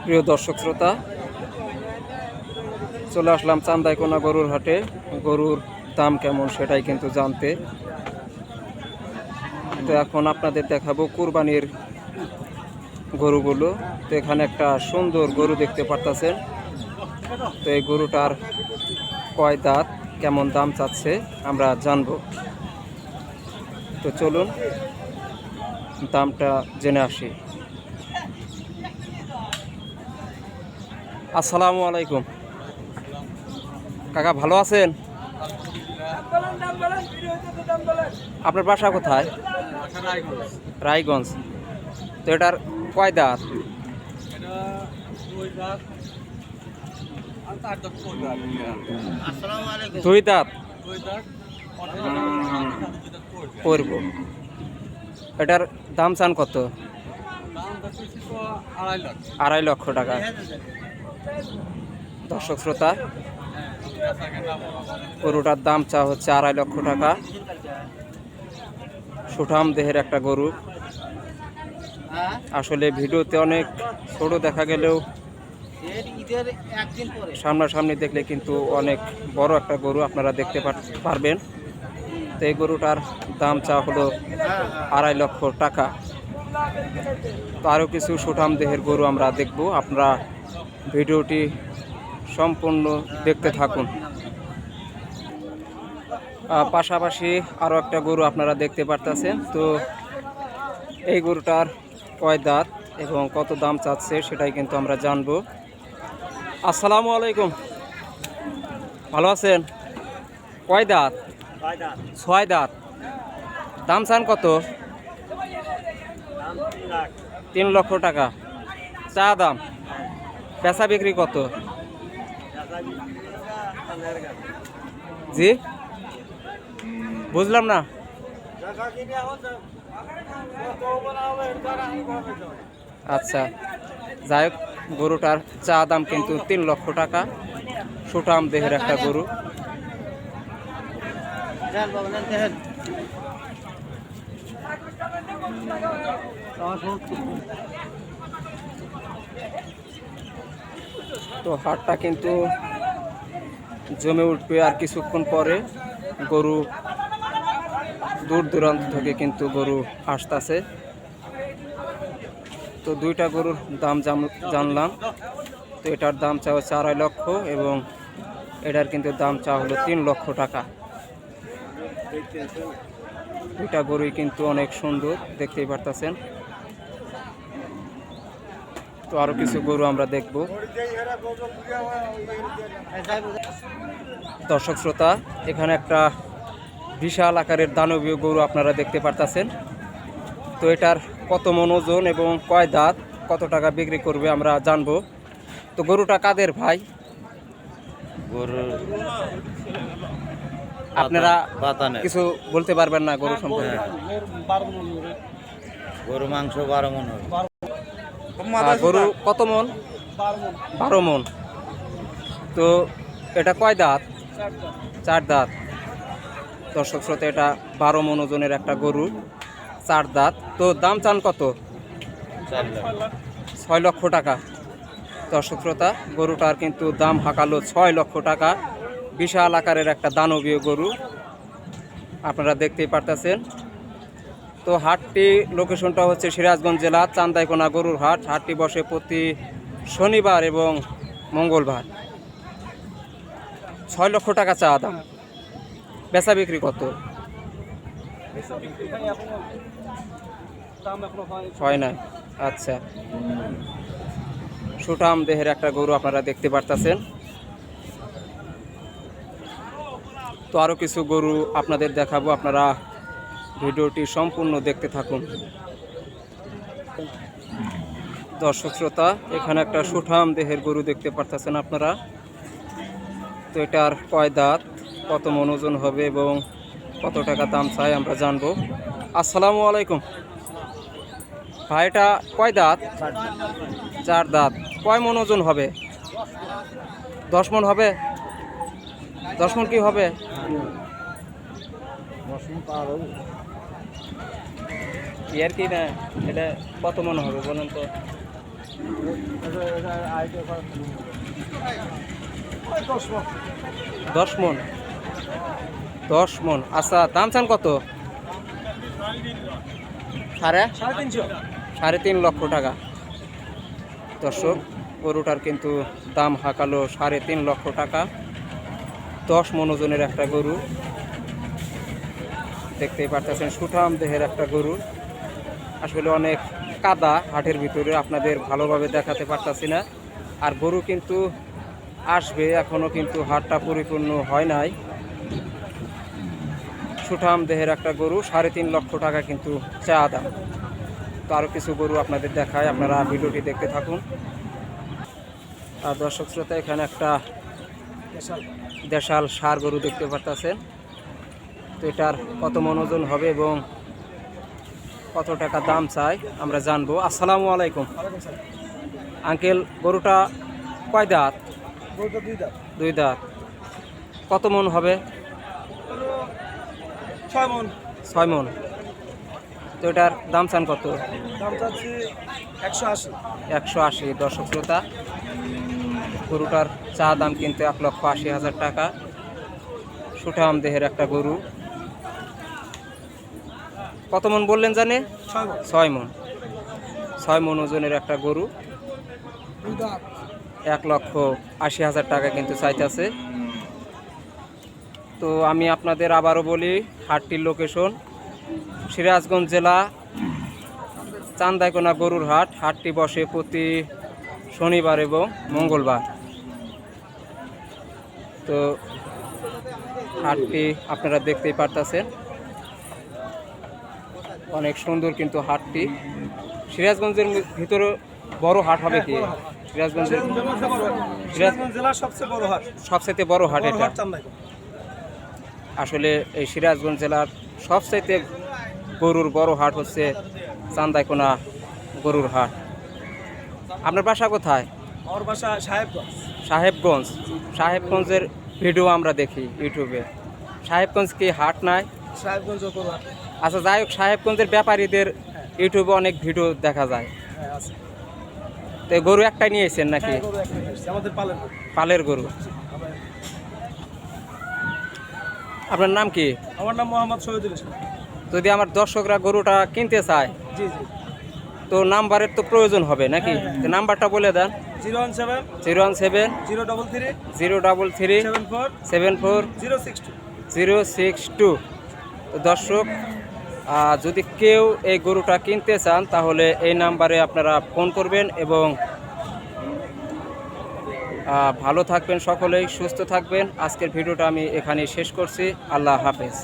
প্রিয় দর্শক শ্রোতা, চলে আসলাম চান্দাইকোনা গরুর হাটে। গরুর দাম কেমন সেটাই কিন্তু জানতে। তো এখন আপনাদের দেখাবো কুরবানির গরুগুলো। তো এখানে একটা সুন্দর গরু দেখতে পারতেছেন। তো এই গরুটার কয় দাঁত, কেমন দাম চাচ্ছে আমরা জানবো। তো চলুন দামটা জেনে আসি। আসসালামু আলাইকুম কাকা, ভালো আছেন? আপনার বাসা কোথায়? রায়গঞ্জ। তো এটার কয় দাঁত? দুই দাঁত করব। এটার দাম চান কত? 2.5 লক্ষ টাকা। দর্শক শ্রোতা, গরুটার দাম চা হচ্ছে 2.5 লক্ষ টাকা। সুঠাম দেহের একটা গরু। আসলে ভিডিওতে অনেক ছোট দেখা গেলেও সামনাসামনি দেখলে কিন্তু অনেক বড় একটা গরু আপনারা দেখতে পারবেন। তো এই গরুটার দাম চা হলো 2.5 লক্ষ টাকা। তো আরও কিছু সুঠাম দেহের গরু আমরা দেখব। আপনারা ভিডিওটি সম্পূর্ণ দেখতে থাকুন। পাশাপাশি আরও একটা গরু আপনারা দেখতে পারতেছেন। তো এই গরুটার কয় দাঁত এবং কত দাম চাচ্ছে সেটাই কিন্তু আমরা জানবো। আসসালামু আলাইকুম, ভালো আছেন? কয় দাঁত? 6 দাঁত। দাম চান কত? 3 লক্ষ টাকা চা দাম। বেচা বিক্রি কত? জি বুঝলাম না। আচ্ছা, যাই হোক, গরুটার চা দাম কিন্তু 3 লক্ষ টাকা। সুঠাম দেহের একটা গরু। তো হাটটা কিন্তু জমে উঠবে আর কিছুক্ষণ পরে। গরু দূর দূরান্ত থেকে কিন্তু গরু আসতেছে। তো দুইটা গরুর দাম জানলাম। তো এটার দাম চা হচ্ছে 2.5 লক্ষ এবং এটার কিন্তু দাম চা হলো 3 লক্ষ টাকা। দুইটা গরুই কিন্তু অনেক সুন্দর, দেখতেই পারতেছেন। তো আরো কিছু গরু আমরা দেখব। দর্শক শ্রোতা, এখানে একটা বিশাল আকারের দানবীয় গরু আপনারা দেখতে পারতেছেন। তো এটার কত মন ওজন এবং কয় দাঁত, কত টাকা বিক্রি করবে আমরা জানবো। তো গরুটা কাদের ভাই? আপনারা কিছু বলতে পারবেন না গরু সম্পর্কে? গরু মাংস 12 মন হবে। গরু কত মন? 12 মন। তো এটা কয় দাঁত? 4 দাঁত। দর্শক শ্রোতা, এটা 12 মন ওজনের একটা গরু, 4 দাঁত। তো দাম চান কত? 6 লক্ষ টাকা। দর্শক শ্রোতা, গরুটার কিন্তু দাম হাঁকালো 6 লক্ষ টাকা। বিশাল আকারের একটা দানবীয় গরু আপনারা দেখতেই পারতেছেন। তো হাটটি লোকেশনটা হচ্ছে সিরাজগঞ্জ জেলা চান্দাইকোনা গরুর হাট। হাটটি বসে প্রতি শনিবার এবং মঙ্গলবার। 6 লক্ষ টাকা চা দাম। বেচা বিক্রি কত? হয় না। আচ্ছা, সুঠাম দেহের একটা গরু আপনারা দেখতে পারতেছেন। তো আরও কিছু গরু আপনাদের দেখাবো, আপনারা ভিডিওটি সম্পূর্ণ দেখতে থাকুন। দর্শক শ্রোতা, এখানে একটা সুঠাম দেহের গরু দেখতে পারতেছেন আপনারা। তো এটার কয় দাঁত, কত মন ওজন হবে এবং কত টাকা দাম চাই আমরা জানবো। আসসালামু আলাইকুম ভাই, এটা কয় দাঁত? 4 দাঁত। কয় মন ওজন হবে? 10 মন হবে? 10 মন কি হবে? এর কি না, এটা কত মন হবে বলেন তো? দশ মন 10 মন। আচ্ছা, দাম চান কত? 3.5 লক্ষ টাকা। দর্শক, গরুটার কিন্তু দাম হাঁকালো 3.5 লক্ষ টাকা। 10 মন ওজনের একটা গরু দেখতেই পারতেছেন, সুঠাম দেহের একটা গরু। আসলে অনেক কাদা হাটের ভিতরে, আপনাদের ভালোভাবে দেখাতে পারতাছি না। আর গরু কিন্তু আসবে, এখনো কিন্তু হাটটা পরিপূর্ণ হয় নাই। সুঠাম দেহের একটা গরু, 3.5 লক্ষ টাকা কিন্তু চা দাম। তো আরও কিছু গরু আপনাদের দেখায়, আপনারা ভিডিওটি দেখতে থাকুন। আর দর্শক শ্রোতা, এখানে একটা দেশাল ষাঁড় গরু দেখতে পারতেছেন। তো এটার কত মন ওজন হবে এবং কত টাকা দাম চাই আমরা জানবো। আসসালামু আলাইকুম আঙ্কেল, গরুটা কয় দাঁত? দুই দাঁত। কত মন হবে? 6 মন। তো এটার দাম চান কত? 180। দর্শক শ্রোতা, গরুটার চা দাম কিন্তু 1,80,000 টাকা। সুঠাম দেহের একটা গরু। কত মন বললেন জানে? 6 মন। 6 মন ওজনের একটা গরু, 1,80,000 টাকা কিন্তু চাইতেছে। তো আমি আপনাদের আবারও বলি, হাটটির লোকেশন সিরাজগঞ্জ জেলা, চান্দাইকোনা গরুর হাট। হাটটি বসে প্রতি শনিবার এবং মঙ্গলবার। তো হাটটি আপনারা দেখতেই পারতেছেন, অনেক সুন্দর কিন্তু হাটটি। সিরাজগঞ্জের ভিতরে বড় হাট হবে কি? সিরাজগঞ্জের সবচেয়ে বড় হাট এটা। আসলে এই সিরাজগঞ্জ জেলার সবচাইতে গরুর বড় হাট হচ্ছে চান্দাইকোনা গরুর হাট। আপনার বাসা কোথায়? আমার বাসা সাহেবগঞ্জ। সাহেবগঞ্জ। সাহেবগঞ্জের ভিডিও আমরা দেখি ইউটিউবে। সাহেবগঞ্জ কি হাট নাই? সাহেবগঞ্জ গরু হাট। আচ্ছা, যাই হোক, সাহেবগঞ্জের ব্যাপারীদের ইউটিউবে অনেক ভিডিও দেখা যায়। হ্যাঁ, আছে। তো এই গরু একটাই নিয়েছেন নাকি? হ্যাঁ, গরু একটা নিয়ে এসেছি, আমাদের পালের গরু। পালের গরু। আপনার নাম কি? আমার নাম মোহাম্মদ শহীদুল ইসলাম। যদি আমার দর্শকরা গরুটা কিনতে চায়, জি জি। তো নাম্বারের তো প্রয়োজন হবে নাকি? হ্যাঁ। তো নাম্বারটা বলে দেন। 017 017 033 033 74 74 062। 062। তো দর্শক, যদি কেউ এই গরুটা কিনতে চান তাহলে এই নাম্বারে আপনারা ফোন করবেন। এবং ভালো থাকবেন সকলেই, সুস্থ থাকবেন। আজকের ভিডিওটা আমি এখানেই শেষ করছি। আল্লাহ হাফেজ।